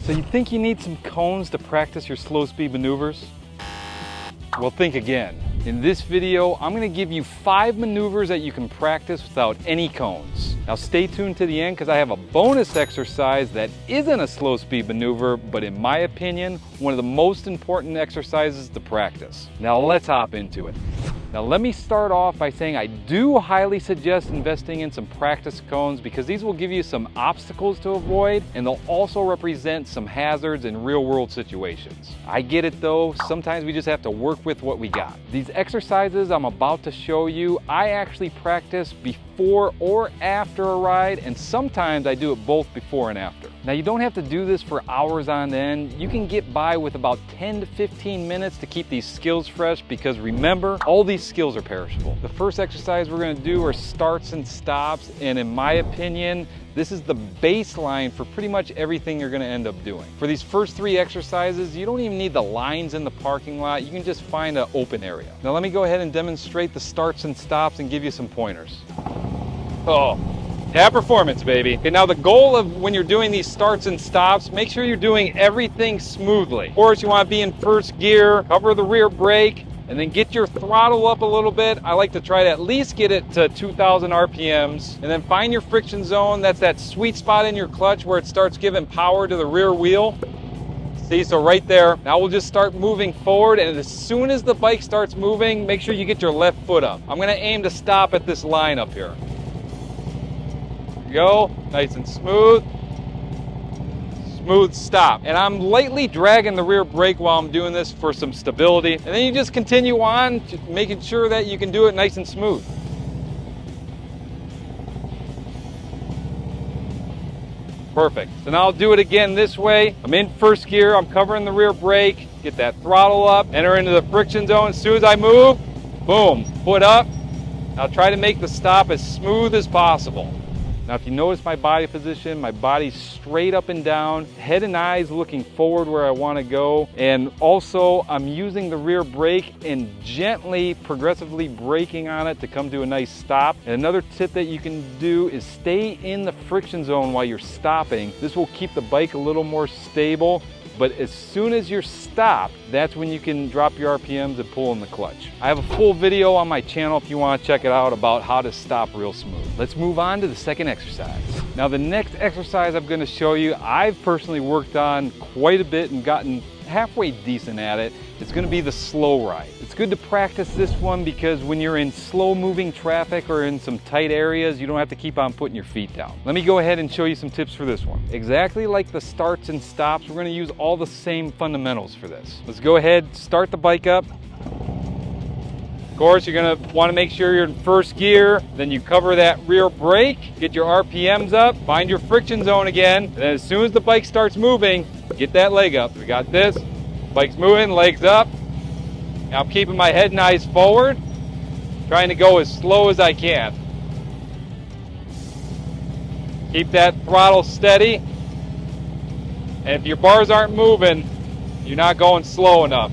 So you think you need some cones to practice your slow speed maneuvers? Well, think again. In this video, I'm going to give you 5 maneuvers that you can practice without any cones. Now stay tuned to the end because I have a bonus exercise that isn't a slow speed maneuver, but in my opinion, one of the most important exercises to practice. Now let's hop into it. Now let me start off by saying I do highly suggest investing in some practice cones because these will give you some obstacles to avoid and they'll also represent some hazards in real world situations. I get it though, sometimes we just have to work with what we got. These exercises I'm about to show you, I actually practice before or after a ride, and sometimes I do it both before and after. Now you don't have to do this for hours on end. You can get by with about 10 to 15 minutes to keep these skills fresh because remember, all these skills are perishable. The first exercise we're going to do are starts and stops, and in my opinion, this is the baseline for pretty much everything you're going to end up doing. For these first 3 exercises, you don't even need the lines in the parking lot. You can just find an open area. Now let me go ahead and demonstrate the starts and stops and give you some pointers. Oh, tab performance, baby. Okay, now the goal of when you're doing these starts and stops, make sure you're doing everything smoothly. Of course, you want to be in first gear, cover the rear brake, and then get your throttle up a little bit. I like to try to at least get it to 2,000 RPMs, and then find your friction zone. That's that sweet spot in your clutch where it starts giving power to the rear wheel. See, so right there. Now we'll just start moving forward, and as soon as the bike starts moving, make sure you get your left foot up. I'm gonna aim to stop at this line up here. There you go, nice and smooth. Smooth stop. And I'm lightly dragging the rear brake while I'm doing this for some stability. And then you just continue on, making sure that you can do it nice and smooth. Perfect. So now I'll do it again this way. I'm in first gear, I'm covering the rear brake, get that throttle up, enter into the friction zone. As soon as I move, boom, foot up. Now try to make the stop as smooth as possible. Now if you notice my body position, my body's straight up and down, head and eyes looking forward where I want to go, and also I'm using the rear brake and gently, progressively braking on it to come to a nice stop. And another tip that you can do is stay in the friction zone while you're stopping. This will keep the bike a little more stable. But as soon as you're stopped, that's when you can drop your RPMs and pull in the clutch. I have a full video on my channel if you want to check it out about how to stop real smooth. Let's move on to the second exercise. Now the next exercise I'm going to show you, I've personally worked on quite a bit and gotten halfway decent at it. It's going to be the slow ride. It's good to practice this one because when you're in slow moving traffic or in some tight areas, you don't have to keep on putting your feet down. Let me go ahead and show you some tips for this one. Exactly like the starts and stops, we're going to use all the same fundamentals for this. Let's go ahead, start the bike up. Of course, you're going to want to make sure you're in first gear, then you cover that rear brake, get your RPMs up, find your friction zone again, and then as soon as the bike starts moving, get that leg up. We got this. Bike's moving, legs up. Now I'm keeping my head and eyes forward, trying to go as slow as I can. Keep that throttle steady. And if your bars aren't moving, you're not going slow enough.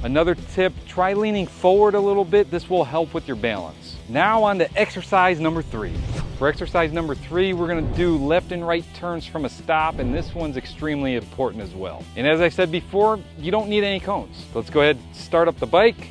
Another tip, try leaning forward a little bit. This will help with your balance. Now on to exercise number 3. For exercise number 3, we're going to do left and right turns from a stop, and this one's extremely important as well. And as I said before, you don't need any cones. So let's go ahead and start up the bike.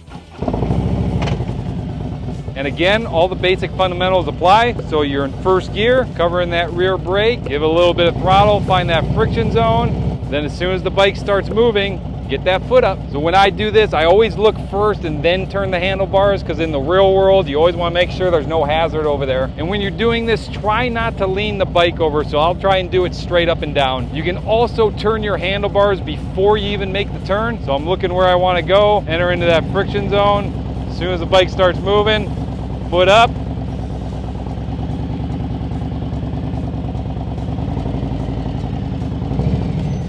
And again, all the basic fundamentals apply. So you're in first gear, covering that rear brake, give it a little bit of throttle, find that friction zone. Then as soon as the bike starts moving, get that foot up. So when I do this, I always look first and then turn the handlebars because in the real world, you always want to make sure there's no hazard over there. And when you're doing this, try not to lean the bike over. So I'll try and do it straight up and down. You can also turn your handlebars before you even make the turn. So I'm looking where I want to go, enter into that friction zone. As soon as the bike starts moving, foot up.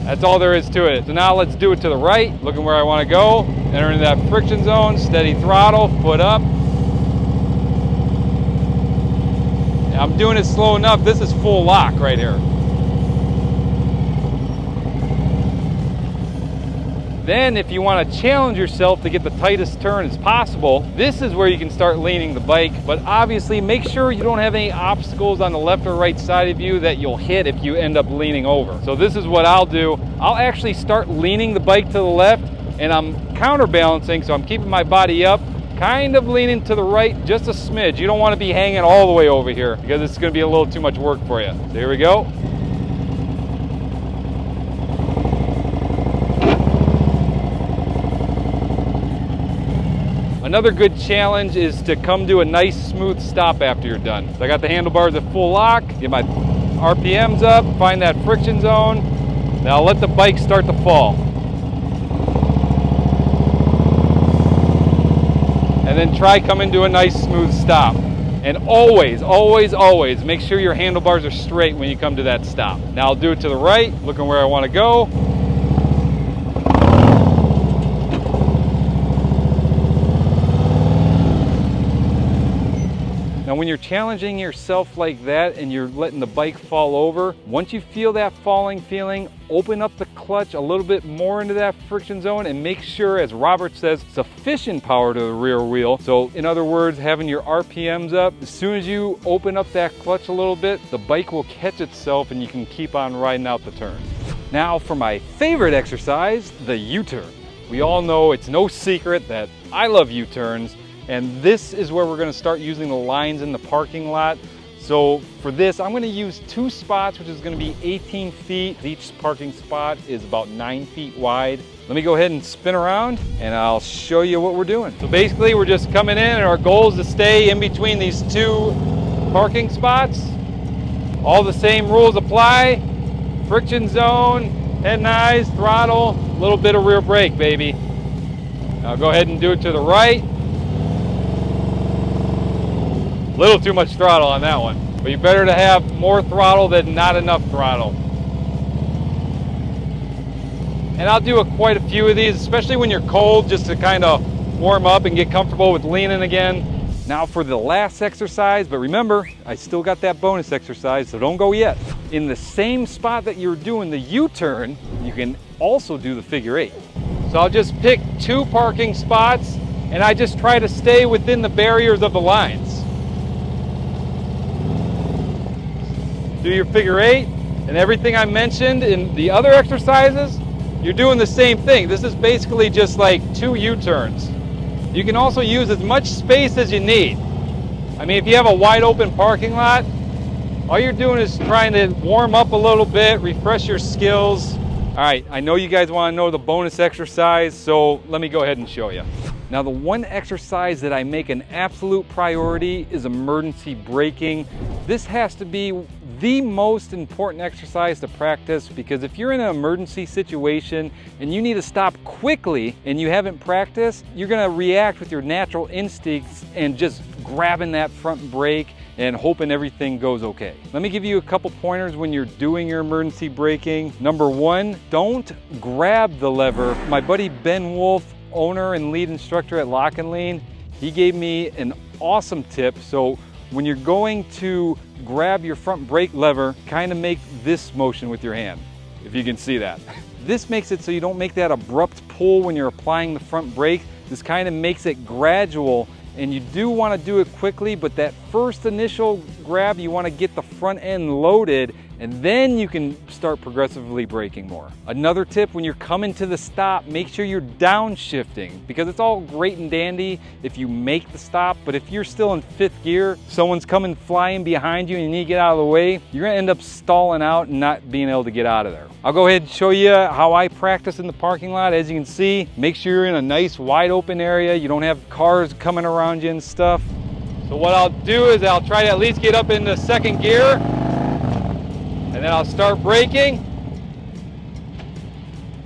That's all there is to it. So now let's do it to the right, looking where I want to go, enter into that friction zone, steady throttle, foot up. And I'm doing it slow enough, this is full lock right here. Then if you want to challenge yourself to get the tightest turn as possible, this is where you can start leaning the bike. But obviously make sure you don't have any obstacles on the left or right side of you that you'll hit if you end up leaning over. So this is what I'll do. I'll actually start leaning the bike to the left, and I'm counterbalancing, so I'm keeping my body up, kind of leaning to the right just a smidge. You don't want to be hanging all the way over here because it's going to be a little too much work for you. So here we go. Another good challenge is to come to a nice smooth stop after you're done. So I got the handlebars at full lock, get my RPMs up, find that friction zone. Now I'll let the bike start to fall. And then try coming to a nice smooth stop. And always, always, always make sure your handlebars are straight when you come to that stop. Now I'll do it to the right, looking where I want to go. Now when you're challenging yourself like that and you're letting the bike fall over, once you feel that falling feeling, open up the clutch a little bit more into that friction zone and make sure, as Robert says, sufficient power to the rear wheel. So in other words, having your RPMs up, as soon as you open up that clutch a little bit, the bike will catch itself and you can keep on riding out the turn. Now for my favorite exercise, the U-turn. We all know it's no secret that I love U-turns. And this is where we're going to start using the lines in the parking lot. So for this, I'm going to use 2 spots, which is going to be 18 feet. Each parking spot is about 9 feet wide. Let me go ahead and spin around and I'll show you what we're doing. So basically we're just coming in and our goal is to stay in between these 2 parking spots. All the same rules apply. Friction zone, head and eyes, throttle, a little bit of rear brake, baby. Now go ahead and do it to the right. A little too much throttle on that one, but you better to have more throttle than not enough throttle. And I'll do quite a few of these, especially when you're cold, just to kind of warm up and get comfortable with leaning again. Now for the last exercise, but remember, I still got that bonus exercise, so don't go yet. In the same spot that you're doing the U-turn, you can also do the figure 8. So I'll just pick 2 parking spots and I just try to stay within the barriers of the lines. Do your figure 8, and everything I mentioned in the other exercises, you're doing the same thing. This is basically just like 2 U-turns. You can also use as much space as you need. I mean, if you have a wide open parking lot, all you're doing is trying to warm up a little bit, refresh your skills. All right, I know you guys want to know the bonus exercise, so let me go ahead and show you. Now, the one exercise that I make an absolute priority is emergency braking. This has to be the most important exercise to practice, because if you're in an emergency situation and you need to stop quickly and you haven't practiced, you're going to react with your natural instincts and just grabbing that front brake and hoping everything goes okay. Let me give you a couple pointers when you're doing your emergency braking. Number 1, don't grab the lever. My buddy Ben Wolf, owner and lead instructor at Lock and Lean, he gave me an awesome tip. So when you're going to grab your front brake lever, kind of make this motion with your hand, if you can see that. This makes it so you don't make that abrupt pull when you're applying the front brake. This kind of makes it gradual, and you do want to do it quickly, but that first initial grab, you want to get the front end loaded, and then you can start progressively braking more. Another tip, when you're coming to the stop, make sure you're downshifting, because it's all great and dandy if you make the stop, but if you're still in 5th gear, someone's coming flying behind you and you need to get out of the way, you're gonna end up stalling out and not being able to get out of there. I'll go ahead and show you how I practice in the parking lot. As you can see, make sure you're in a nice wide open area. You don't have cars coming around you and stuff. So what I'll do is I'll try to at least get up into 2nd gear, and then I'll start braking,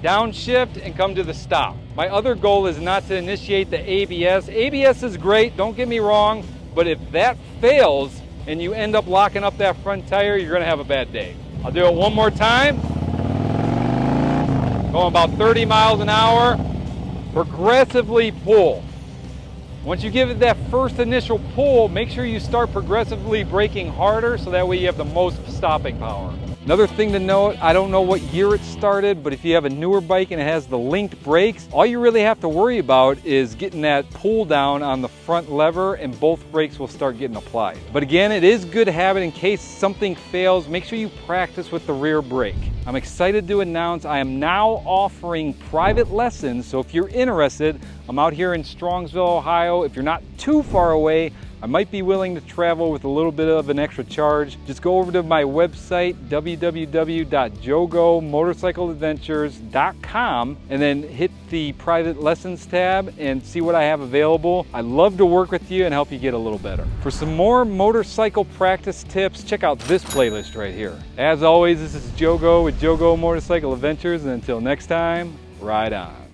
downshift, and come to the stop. My other goal is not to initiate the ABS. ABS is great, don't get me wrong, but if that fails and you end up locking up that front tire, you're gonna have a bad day. I'll do it one more time. Going about 30 miles an hour, progressively pull. Once you give it that first initial pull, make sure you start progressively braking harder so that way you have the most stopping power. Another thing to note, I don't know what year it started, but if you have a newer bike and it has the linked brakes, all you really have to worry about is getting that pull down on the front lever and both brakes will start getting applied. But again, it is good habit in case something fails, make sure you practice with the rear brake. I'm excited to announce I am now offering private lessons, so if you're interested, I'm out here in Strongsville, Ohio. If you're not too far away, I might be willing to travel with a little bit of an extra charge. Just go over to my website, www.jogomotorcycleadventures.com, and then hit the private lessons tab and see what I have available. I'd love to work with you and help you get a little better. For some more motorcycle practice tips, check out this playlist right here. As always, this is Jogo with Jogo Motorcycle Adventures, and until next time, ride on.